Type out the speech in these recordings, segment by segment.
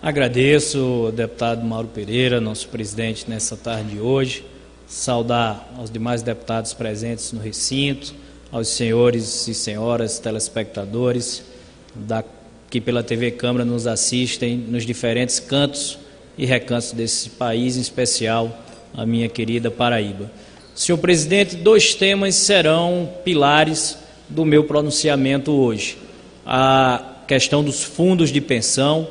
Agradeço ao deputado Mauro Pereira, nosso presidente, nessa tarde de hoje. Saudar aos demais deputados presentes no recinto, aos senhores e senhoras telespectadores que pela TV Câmara nos assistem nos diferentes cantos e recantos desse país, em especial a minha querida Paraíba. Senhor presidente, 2 temas serão pilares do meu pronunciamento hoje. A questão dos fundos de pensão,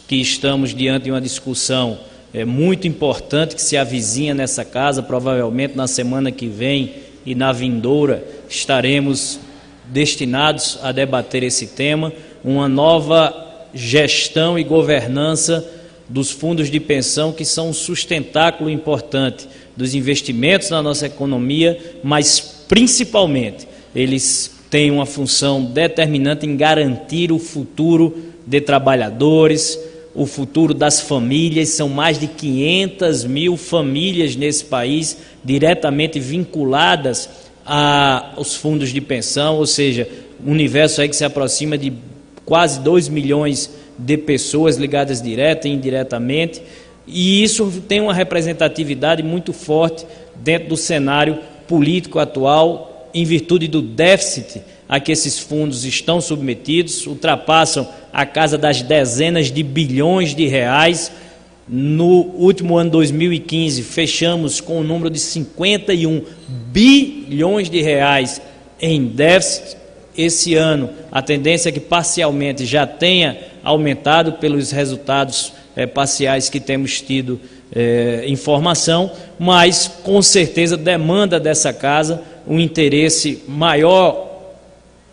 que estamos diante de uma discussão muito importante que se avizinha nessa casa, provavelmente na semana que vem e na vindoura estaremos destinados a debater esse tema, uma nova gestão e governança dos fundos de pensão, que são um sustentáculo importante dos investimentos na nossa economia, mas principalmente eles têm uma função determinante em garantir o futuro de trabalhadores, o futuro das famílias. São mais de 500 mil famílias nesse país diretamente vinculadas aos fundos de pensão, ou seja, um universo aí que se aproxima de quase 2 milhões de pessoas ligadas direta e indiretamente, e isso tem uma representatividade muito forte dentro do cenário político atual, em virtude do déficit a que esses fundos estão submetidos, ultrapassam a casa das dezenas de bilhões de reais. No último ano 2015, fechamos com o número de 51 bilhões de reais em déficit. Esse ano, a tendência é que parcialmente já tenha aumentado pelos resultados parciais que temos tido informação, mas com certeza demanda dessa casa um interesse maior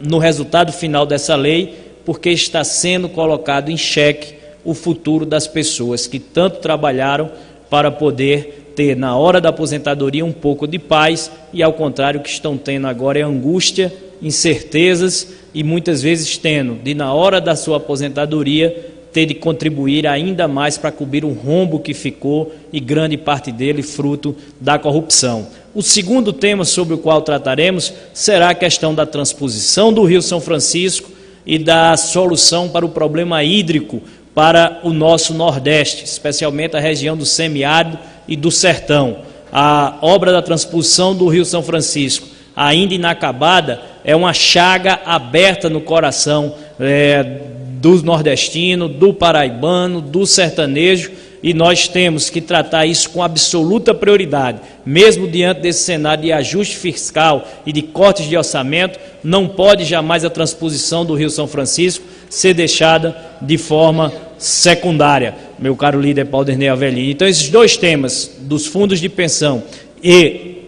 no resultado final dessa lei, porque está sendo colocado em xeque o futuro das pessoas que tanto trabalharam para poder ter, na hora da aposentadoria, um pouco de paz, e ao contrário, o que estão tendo agora é angústia, incertezas, e muitas vezes tendo de, na hora da sua aposentadoria, ter de contribuir ainda mais para cobrir um rombo que ficou, e grande parte dele fruto da corrupção. O segundo tema sobre o qual trataremos será a questão da transposição do Rio São Francisco e da solução para o problema hídrico para o nosso Nordeste, especialmente a região do semiárido e do sertão. A obra da transposição do Rio São Francisco, ainda inacabada, é uma chaga aberta no coração do nordestino, do paraibano, do sertanejo, e nós temos que tratar isso com absoluta prioridade. Mesmo diante desse cenário de ajuste fiscal e de cortes de orçamento, não pode jamais a transposição do Rio São Francisco ser deixada de forma secundária, meu caro líder Paulderney Avelino. Então, esses 2 temas, dos fundos de pensão e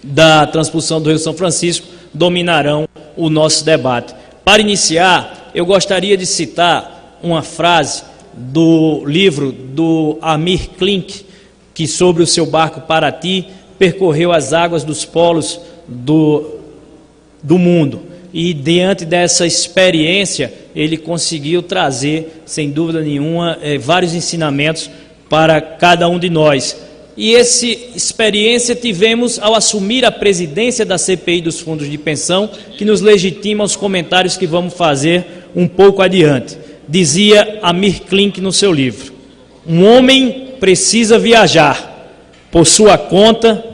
da transposição do Rio São Francisco, dominarão o nosso debate. Para iniciar, eu gostaria de citar uma frase do livro do Amir Klink, que sobre o seu barco Paraty percorreu as águas dos polos do mundo, e diante dessa experiência ele conseguiu trazer, sem dúvida nenhuma, vários ensinamentos para cada um de nós. E essa experiência tivemos ao assumir a presidência da CPI dos fundos de pensão, que nos legitima os comentários que vamos fazer um pouco adiante. Dizia Amir Klink no seu livro: um homem precisa viajar por sua conta,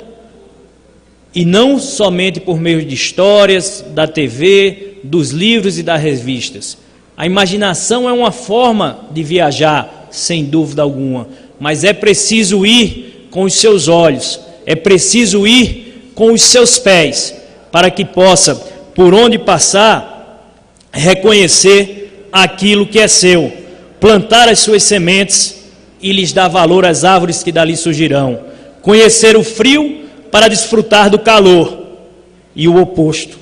e não somente por meio de histórias, da TV, dos livros e das revistas. A imaginação é uma forma de viajar, sem dúvida alguma, mas é preciso ir com os seus olhos, é preciso ir com os seus pés, para que possa, por onde passar, reconhecer aquilo que é seu, plantar as suas sementes e lhes dar valor às árvores que dali surgirão, conhecer o frio para desfrutar do calor, e o oposto,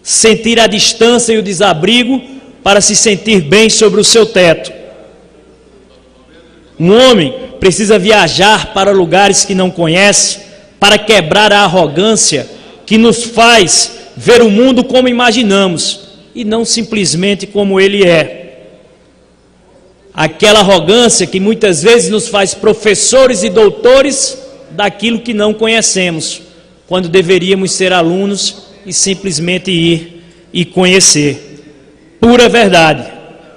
sentir a distância e o desabrigo para se sentir bem sobre o seu teto. Um homem precisa viajar para lugares que não conhece, para quebrar a arrogância que nos faz ver o mundo como imaginamos, e não simplesmente como ele é. Aquela arrogância que muitas vezes nos faz professores e doutores daquilo que não conhecemos, quando deveríamos ser alunos e simplesmente ir e conhecer. Pura verdade.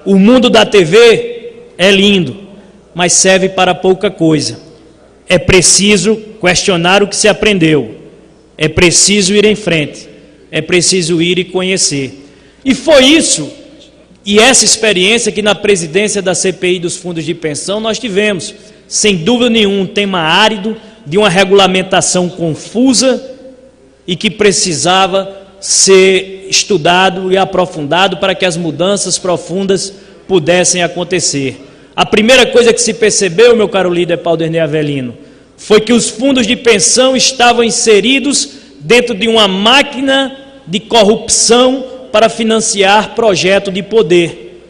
O mundo da TV é lindo, mas serve para pouca coisa. É preciso questionar o que se aprendeu, é preciso ir em frente, é preciso ir e conhecer. E foi isso, e essa experiência que na presidência da CPI dos fundos de pensão nós tivemos, sem dúvida nenhuma, um tema árido, de uma regulamentação confusa e que precisava ser estudado e aprofundado para que as mudanças profundas pudessem acontecer. A primeira coisa que se percebeu, meu caro líder Paulderney Avelino, foi que os fundos de pensão estavam inseridos dentro de uma máquina de corrupção para financiar projeto de poder.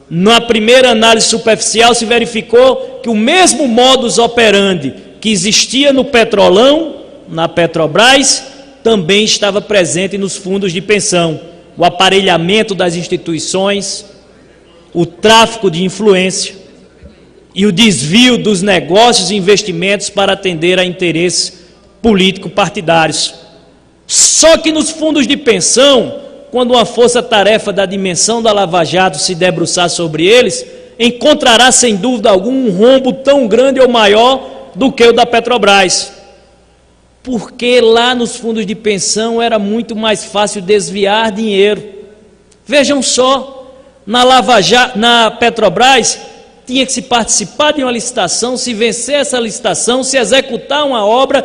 Na primeira análise superficial se verificou que o mesmo modus operandi que existia no Petrolão, na Petrobras, também estava presente nos fundos de pensão. O aparelhamento das instituições, o tráfico de influência e o desvio dos negócios e investimentos para atender a interesses político-partidários. Só que nos fundos de pensão, quando uma força-tarefa da dimensão da Lava Jato se debruçar sobre eles, encontrará sem dúvida algum um rombo tão grande ou maior do que o da Petrobras. Porque lá nos fundos de pensão era muito mais fácil desviar dinheiro. Vejam só, na Petrobras tinha que se participar de uma licitação, se vencer essa licitação, se executar uma obra,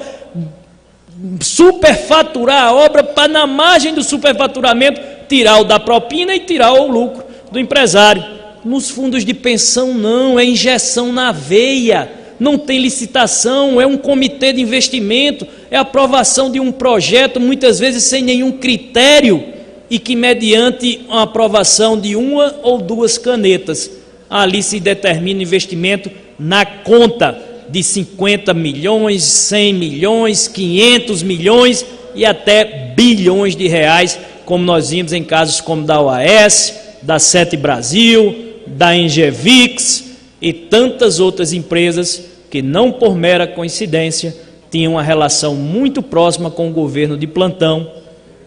superfaturar a obra, para na margem do superfaturamento tirar o da propina e tirar o lucro do empresário. Nos fundos de pensão não, é injeção na veia, não tem licitação, é um comitê de investimento, é aprovação de um projeto, muitas vezes sem nenhum critério, e que mediante uma aprovação de uma ou duas canetas, ali se determina investimento na conta de 50 milhões, 100 milhões, 500 milhões e até bilhões de reais, como nós vimos em casos como da OAS, da Sete Brasil, da Engevix e tantas outras empresas que, não por mera coincidência, tinham uma relação muito próxima com o governo de plantão.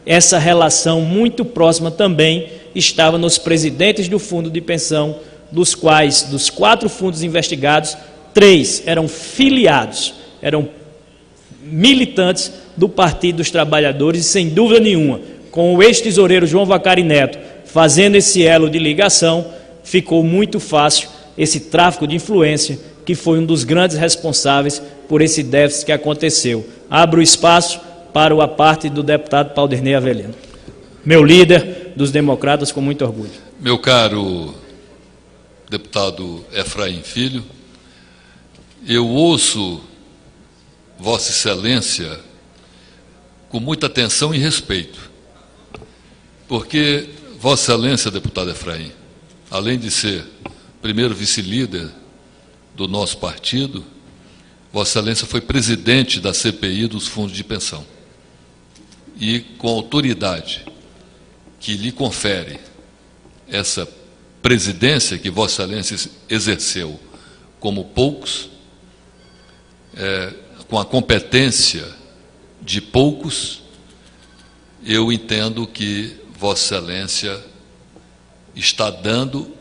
Essa relação muito próxima também estava nos presidentes do fundo de pensão, dos quais, dos 4 fundos investigados, 3 eram filiados, eram militantes do Partido dos Trabalhadores, e sem dúvida nenhuma, com o ex-tesoureiro João Vacari Neto fazendo esse elo de ligação, ficou muito fácil esse tráfico de influência, que foi um dos grandes responsáveis por esse déficit que aconteceu. Abro o espaço para a parte do deputado Paulderney Avelino, meu líder dos democratas, com muito orgulho. Meu caro deputado Efraim Filho, eu ouço Vossa Excelência com muita atenção e respeito, porque Vossa Excelência, deputado Efraim, além de ser primeiro vice-líder do nosso partido, Vossa Excelência foi presidente da CPI dos fundos de pensão. E com a autoridade que lhe confere essa presidência que Vossa Excelência exerceu como poucos, com a competência de poucos, eu entendo que Vossa Excelência está dando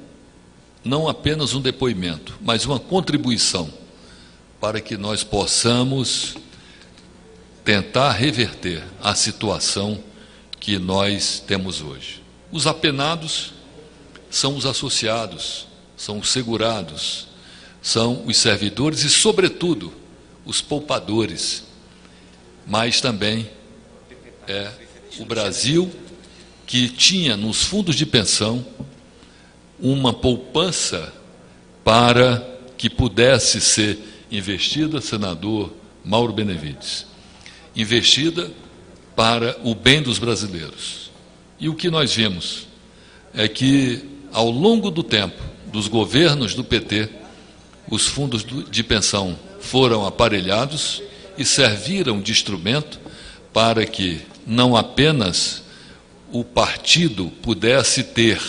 não apenas um depoimento, mas uma contribuição para que nós possamos tentar reverter a situação que nós temos hoje. Os apenados são os associados, são os segurados, são os servidores e, sobretudo, os poupadores. Mas também é o Brasil que tinha nos fundos de pensão uma poupança para que pudesse ser investida, senador Mauro Benevides, investida para o bem dos brasileiros. E o que nós vimos é que, ao longo do tempo, dos governos do PT, os fundos de pensão foram aparelhados e serviram de instrumento para que não apenas o partido pudesse ter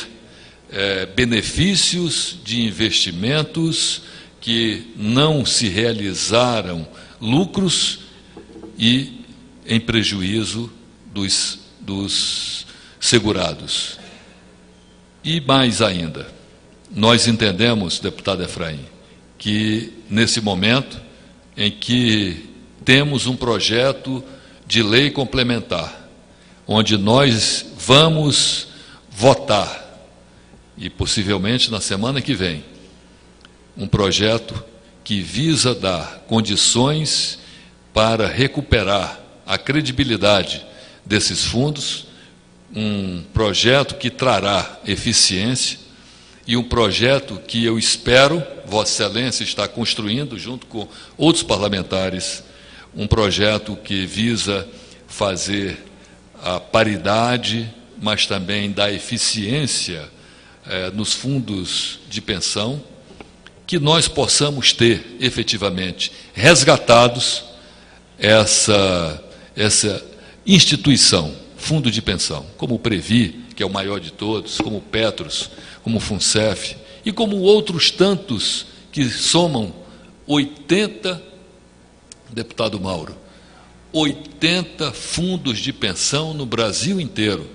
benefícios de investimentos que não se realizaram, lucros, e em prejuízo dos segurados. E mais ainda, nós entendemos, deputado Efraim, que nesse momento em que temos um projeto de lei complementar, onde nós vamos votar, e possivelmente na semana que vem, um projeto que visa dar condições para recuperar a credibilidade desses fundos, um projeto que trará eficiência e um projeto que eu espero, Vossa Excelência está construindo junto com outros parlamentares, um projeto que visa fazer a paridade, mas também dar eficiência nos fundos de pensão, que nós possamos ter efetivamente resgatados essa instituição, fundo de pensão, como o Previ, que é o maior de todos, como o Petros, como o FUNCEF, e como outros tantos que somam 80, deputado Mauro, 80 fundos de pensão no Brasil inteiro,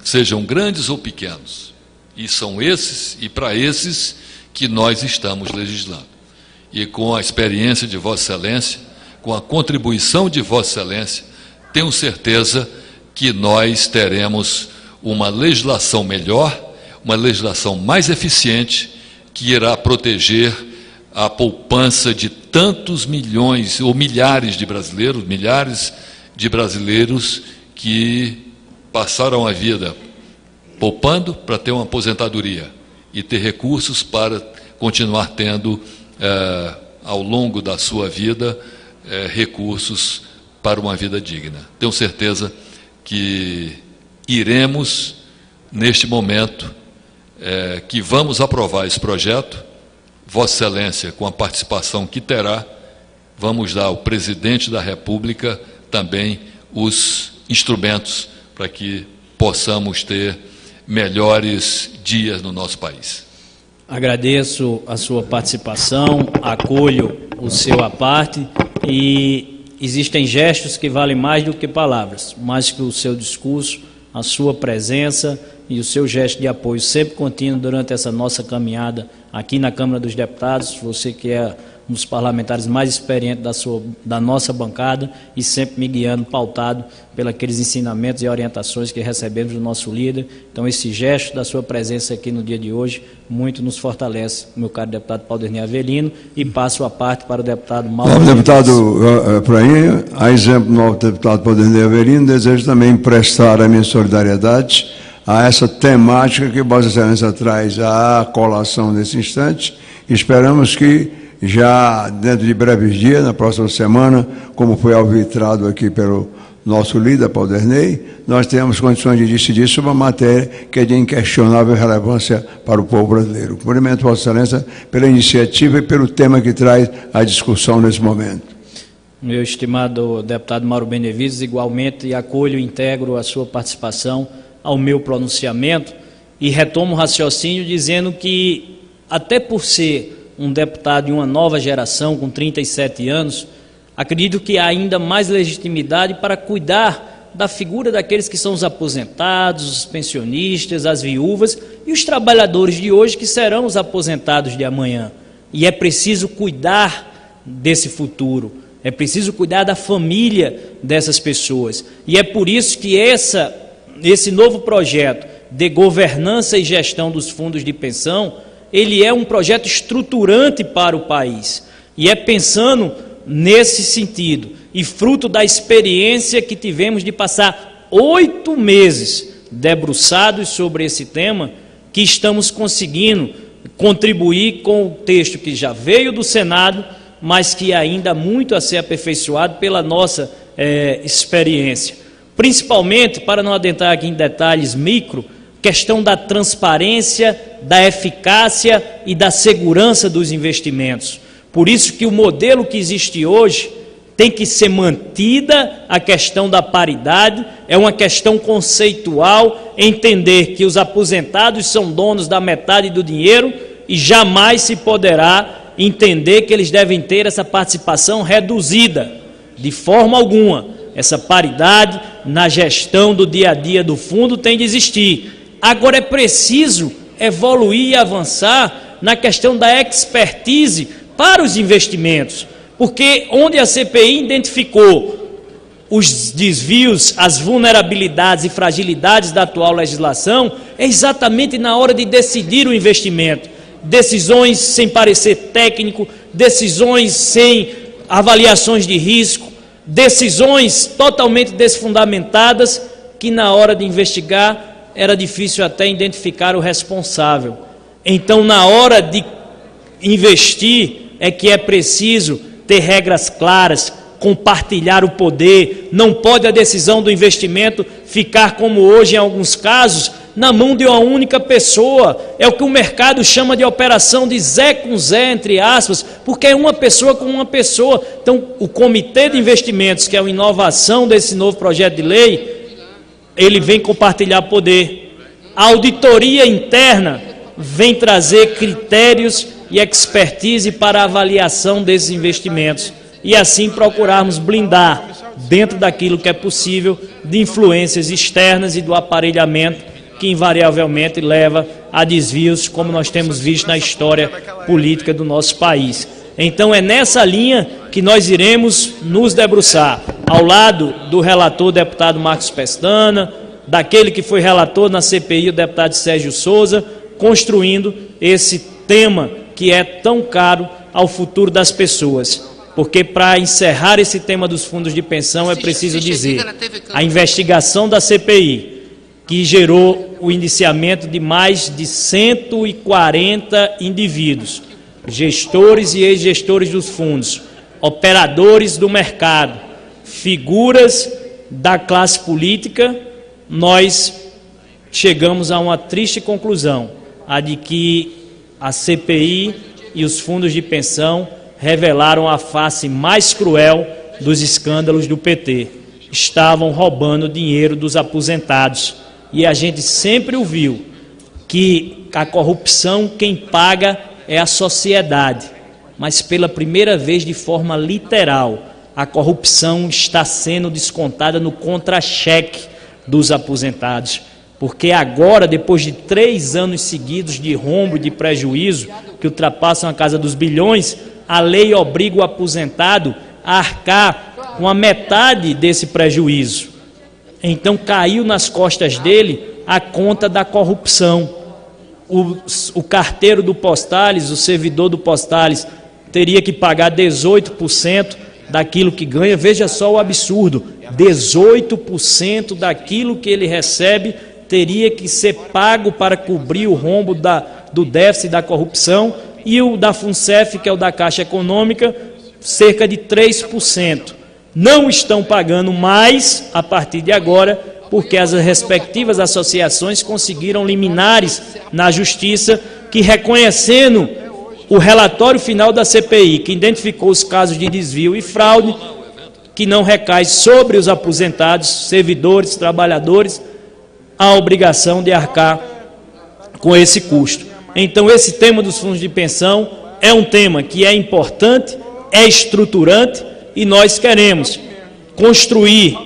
sejam grandes ou pequenos. E são esses, e para esses, que nós estamos legislando. E com a experiência de Vossa Excelência, com a contribuição de Vossa Excelência, tenho certeza que nós teremos uma legislação melhor, uma legislação mais eficiente, que irá proteger a poupança de tantos milhões ou milhares de brasileiros que passaram a vida poupando para ter uma aposentadoria e ter recursos para continuar tendo, ao longo da sua vida, recursos para uma vida digna. Tenho certeza que iremos, neste momento, que vamos aprovar esse projeto, Vossa Excelência, com a participação que terá, vamos dar ao Presidente da República também os instrumentos para que possamos ter melhores dias no nosso país. Agradeço a sua participação, acolho o seu à parte e existem gestos que valem mais do que palavras, mais que o seu discurso, a sua presença e o seu gesto de apoio sempre contínuo durante essa nossa caminhada aqui na Câmara dos Deputados, você que é um dos parlamentares mais experientes da nossa bancada e sempre me guiando, pautado pelos aqueles ensinamentos e orientações que recebemos do nosso líder. Então, esse gesto da sua presença aqui no dia de hoje, muito nos fortalece, meu caro deputado Paulderney Avelino, e passo a parte para o deputado Mauro. Deputado Efraim, a exemplo do novo deputado Paulderney Avelino, desejo também prestar a minha solidariedade a essa temática que Vossa Excelência traz à colação nesse instante. Esperamos que já dentro de breves dias, na próxima semana, como foi arbitrado aqui pelo nosso líder, Paulderney, nós temos condições de decidir sobre uma matéria que é de inquestionável relevância para o povo brasileiro. Cumprimento Vossa Excelência pela iniciativa e pelo tema que traz a discussão nesse momento. Meu estimado deputado Mauro Benevides, igualmente acolho e integro a sua participação ao meu pronunciamento e retomo o raciocínio dizendo que, até por ser um deputado de uma nova geração, com 37 anos, acredito que há ainda mais legitimidade para cuidar da figura daqueles que são os aposentados, os pensionistas, as viúvas e os trabalhadores de hoje que serão os aposentados de amanhã. E é preciso cuidar desse futuro, é preciso cuidar da família dessas pessoas. E é por isso que esse novo projeto de governança e gestão dos fundos de pensão, ele é um projeto estruturante para o país, e é pensando nesse sentido, e fruto da experiência que tivemos de passar 8 meses debruçados sobre esse tema, que estamos conseguindo contribuir com o texto que já veio do Senado, mas que ainda há muito a ser aperfeiçoado pela nossa experiência. Principalmente, para não adentrar aqui em detalhes micro, questão da transparência, da eficácia e da segurança dos investimentos. Por isso que o modelo que existe hoje tem que ser mantida, a questão da paridade, é uma questão conceitual, entender que os aposentados são donos da metade do dinheiro e jamais se poderá entender que eles devem ter essa participação reduzida, de forma alguma. Essa paridade na gestão do dia a dia do fundo tem de existir. Agora é preciso evoluir e avançar na questão da expertise para os investimentos, porque onde a CPI identificou os desvios, as vulnerabilidades e fragilidades da atual legislação, é exatamente na hora de decidir o investimento. Decisões sem parecer técnico, decisões sem avaliações de risco, decisões totalmente desfundamentadas, que na hora de investigar era difícil até identificar o responsável. Então, na hora de investir, é que é preciso ter regras claras, compartilhar o poder. Não pode a decisão do investimento ficar, como hoje em alguns casos, na mão de uma única pessoa. É o que o mercado chama de operação de Zé com Zé, entre aspas, porque é uma pessoa com uma pessoa. Então, o Comitê de Investimentos, que é uma inovação desse novo projeto de lei, ele vem compartilhar poder. A auditoria interna vem trazer critérios e expertise para a avaliação desses investimentos, e assim procurarmos blindar, dentro daquilo que é possível, de influências externas e do aparelhamento que invariavelmente leva a desvios, como nós temos visto na história política do nosso país. Então é nessa linha que nós iremos nos debruçar, ao lado do relator deputado Marcos Pestana, daquele que foi relator na CPI, o deputado Sérgio Souza, construindo esse tema que é tão caro ao futuro das pessoas. Porque para encerrar esse tema dos fundos de pensão é preciso dizer, a investigação da CPI, que gerou o indiciamento de mais de 140 indivíduos, gestores e ex-gestores dos fundos, operadores do mercado, figuras da classe política, nós chegamos a uma triste conclusão, a de que a CPI e os fundos de pensão revelaram a face mais cruel dos escândalos do PT. Estavam roubando dinheiro dos aposentados. E a gente sempre ouviu que a corrupção, quem paga é a sociedade. Mas pela primeira vez, de forma literal, a corrupção está sendo descontada no contra-cheque dos aposentados. Porque agora, depois de 3 anos seguidos de rombo e de prejuízo, que ultrapassam a casa dos bilhões, a lei obriga o aposentado a arcar com a metade desse prejuízo. Então caiu nas costas dele a conta da corrupção. O carteiro do Postales, o servidor do Postales, teria que pagar 18% daquilo que ganha. Veja só o absurdo, 18% daquilo que ele recebe teria que ser pago para cobrir o rombo do déficit da corrupção, e o da FUNCEF, que é o da Caixa Econômica, cerca de 3%. Não estão pagando mais a partir de agora, porque as respectivas associações conseguiram liminares na Justiça que, reconhecendo o relatório final da CPI, que identificou os casos de desvio e fraude, que não recai sobre os aposentados, servidores, trabalhadores, a obrigação de arcar com esse custo. Então, esse tema dos fundos de pensão é um tema que é importante, é estruturante, e nós queremos construir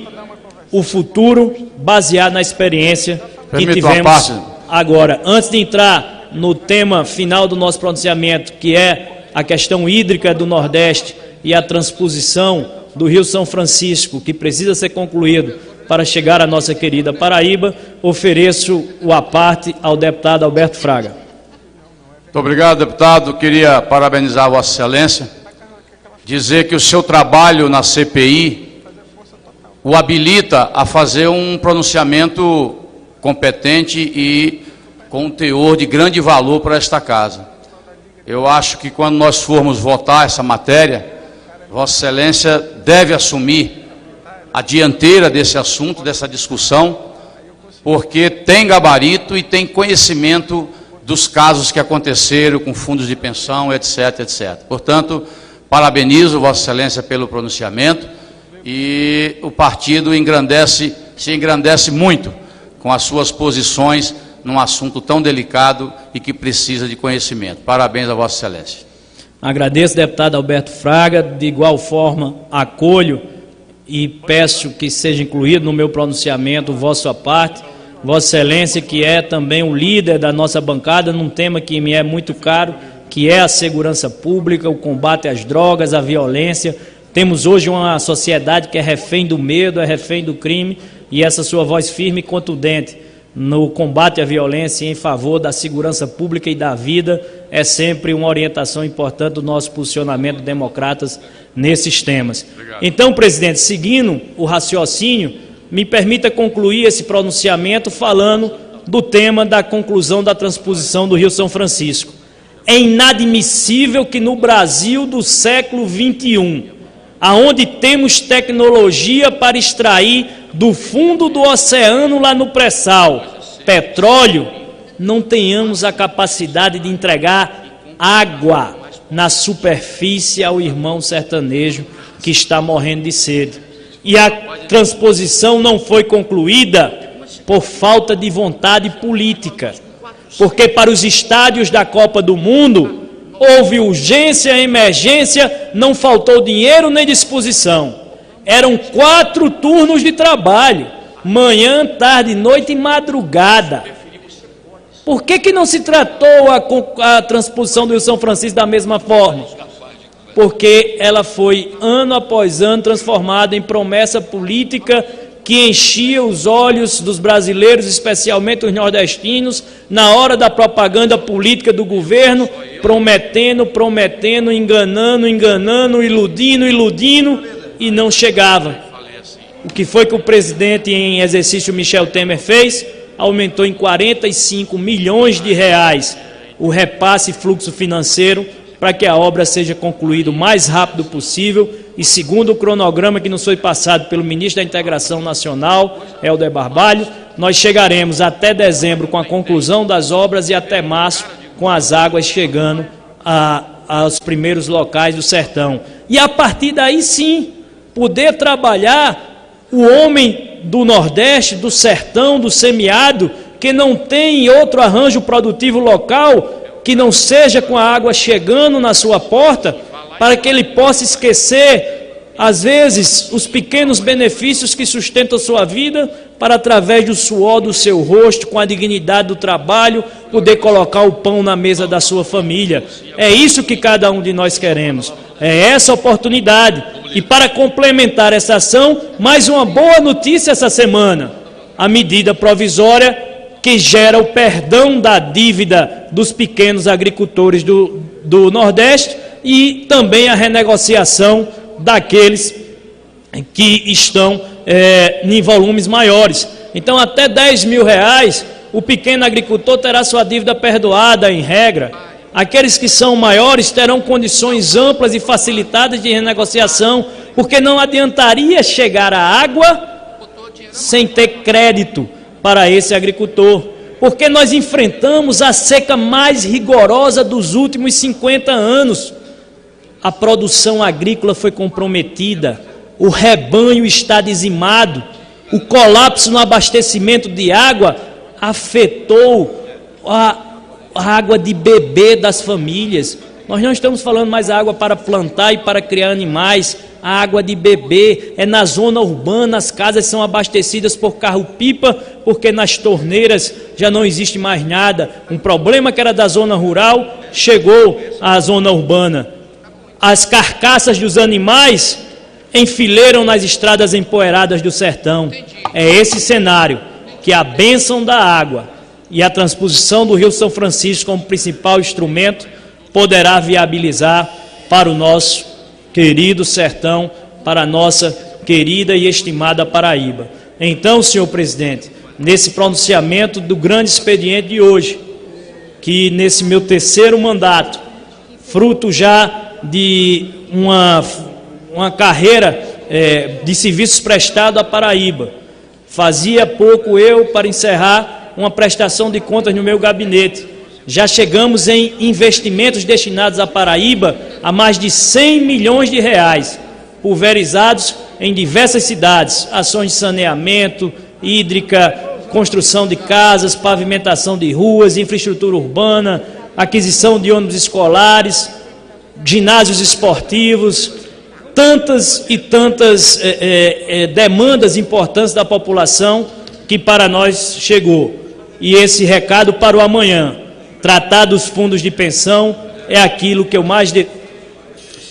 o futuro baseado na experiência que tivemos agora. Antes de entrar no tema final do nosso pronunciamento, que é a questão hídrica do Nordeste e a transposição do Rio São Francisco, que precisa ser concluído para chegar à nossa querida Paraíba, ofereço o aparte ao deputado Alberto Fraga. Muito obrigado, deputado. Queria parabenizar a Vossa Excelência, dizer que o seu trabalho na CPI o habilita a fazer um pronunciamento competente e com um teor de grande valor para esta casa. Eu acho que quando nós formos votar essa matéria, Vossa Excelência deve assumir a dianteira desse assunto, dessa discussão, porque tem gabarito e tem conhecimento dos casos que aconteceram com fundos de pensão, etc, etc. Portanto, parabenizo Vossa Excelência pelo pronunciamento, e o partido se engrandece muito com as suas posições num assunto tão delicado e que precisa de conhecimento. Parabéns a Vossa Excelência. Agradeço, deputado Alberto Fraga. De igual forma, acolho e peço que seja incluído no meu pronunciamento o vosso aparte, Vossa Excelência, que é também o líder da nossa bancada num tema que me é muito caro, que é a segurança pública, o combate às drogas, à violência. Temos hoje uma sociedade que é refém do medo, é refém do crime, e essa sua voz firme e contundente no combate à violência e em favor da segurança pública e da vida é sempre uma orientação importante do nosso posicionamento democratas nesses temas. Obrigado. Então, presidente, seguindo o raciocínio, me permita concluir esse pronunciamento falando do tema da conclusão da transposição do Rio São Francisco. É inadmissível que no Brasil do século XXI, aonde temos tecnologia para extrair do fundo do oceano, lá no pré-sal, petróleo, não tenhamos a capacidade de entregar água na superfície ao irmão sertanejo que está morrendo de sede. E a transposição não foi concluída por falta de vontade política, porque para os estádios da Copa do Mundo houve urgência, emergência, não faltou dinheiro nem disposição. Eram 4 turnos de trabalho, manhã, tarde, noite e madrugada. Por que não se tratou a transposição do Rio São Francisco da mesma forma? Porque ela foi, ano após ano, transformada em promessa política que enchia os olhos dos brasileiros, especialmente os nordestinos, na hora da propaganda política do governo, prometendo, enganando, iludindo, e não chegava. O que foi que o presidente em exercício Michel Temer fez? Aumentou em 45 milhões de reais o repasse e fluxo financeiro para que a obra seja concluída o mais rápido possível e segundo o cronograma que nos foi passado pelo ministro da Integração Nacional, Helder Barbalho, nós chegaremos até dezembro com a conclusão das obras e até março com as águas chegando aos primeiros locais do sertão. E a partir daí sim, poder trabalhar o homem do Nordeste, do sertão, do semiárido, que não tem outro arranjo produtivo local que não seja com a água chegando na sua porta, para que ele possa esquecer, às vezes, os pequenos benefícios que sustentam sua vida, para, através do suor do seu rosto, com a dignidade do trabalho, poder colocar o pão na mesa da sua família. É isso que cada um de nós queremos, é essa oportunidade. E para complementar essa ação, mais uma boa notícia essa semana, a medida provisória que gera o perdão da dívida dos pequenos agricultores do Nordeste e também a renegociação daqueles que estão em volumes maiores. Então, até R$10 mil, o pequeno agricultor terá sua dívida perdoada, em regra. Aqueles que são maiores terão condições amplas e facilitadas de renegociação, porque não adiantaria chegar a água sem ter crédito para esse agricultor, porque nós enfrentamos a seca mais rigorosa dos últimos 50 anos. A produção agrícola foi comprometida, o rebanho está dizimado, o colapso no abastecimento de água afetou a água de beber das famílias. Nós não estamos falando mais água para plantar e para criar animais, a água de beber é na zona urbana, as casas são abastecidas por carro-pipa, porque nas torneiras já não existe mais nada. Um problema que era da zona rural chegou à zona urbana. As carcaças dos animais enfileiram nas estradas empoeiradas do sertão. É esse cenário que a bênção da água e a transposição do Rio São Francisco como principal instrumento poderá viabilizar para o nosso querido sertão, para a nossa querida e estimada Paraíba. Então, senhor presidente, nesse pronunciamento do grande expediente de hoje, que nesse meu 3º mandato, fruto já de uma carreira de serviços prestados à Paraíba, fazia pouco eu, para encerrar, uma prestação de contas no meu gabinete. Já chegamos em investimentos destinados à Paraíba a mais de R$100 milhões, pulverizados em diversas cidades, ações de saneamento, hídrica, construção de casas, pavimentação de ruas, infraestrutura urbana, aquisição de ônibus escolares, ginásios esportivos, tantas e tantas demandas importantes da população que para nós chegou. E esse recado para o amanhã, tratar dos fundos de pensão, é aquilo que eu mais... E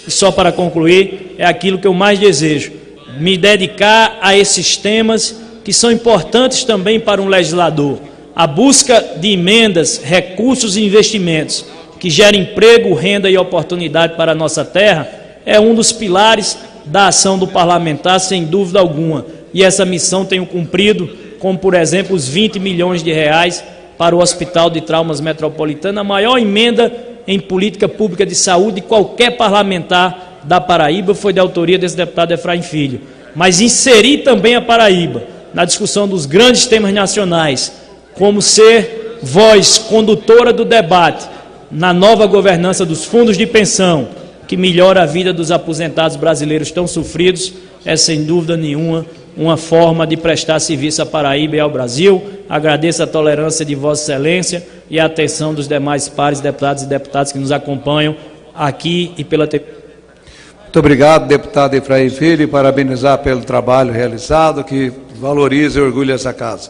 só para concluir, é aquilo que eu mais desejo, me dedicar a esses temas que são importantes também para um legislador. A busca de emendas, recursos e investimentos que gerem emprego, renda e oportunidade para a nossa terra é um dos pilares da ação do parlamentar, sem dúvida alguma. E essa missão tenho cumprido, como, por exemplo, os 20 milhões de reais para o Hospital de Traumas Metropolitano, a maior emenda em política pública de saúde de qualquer parlamentar da Paraíba, foi de autoria desse deputado Efraim Filho. Mas inserir também a Paraíba na discussão dos grandes temas nacionais, como ser voz condutora do debate na nova governança dos fundos de pensão, que melhora a vida dos aposentados brasileiros tão sofridos, é sem dúvida nenhuma uma forma de prestar serviço à Paraíba e ao Brasil. Agradeço a tolerância de Vossa Excelência e a atenção dos demais pares, deputados e deputadas que nos acompanham aqui e pela TV. Muito obrigado, deputado Efraim Filho, e parabenizar pelo trabalho realizado, que valoriza e orgulha essa casa.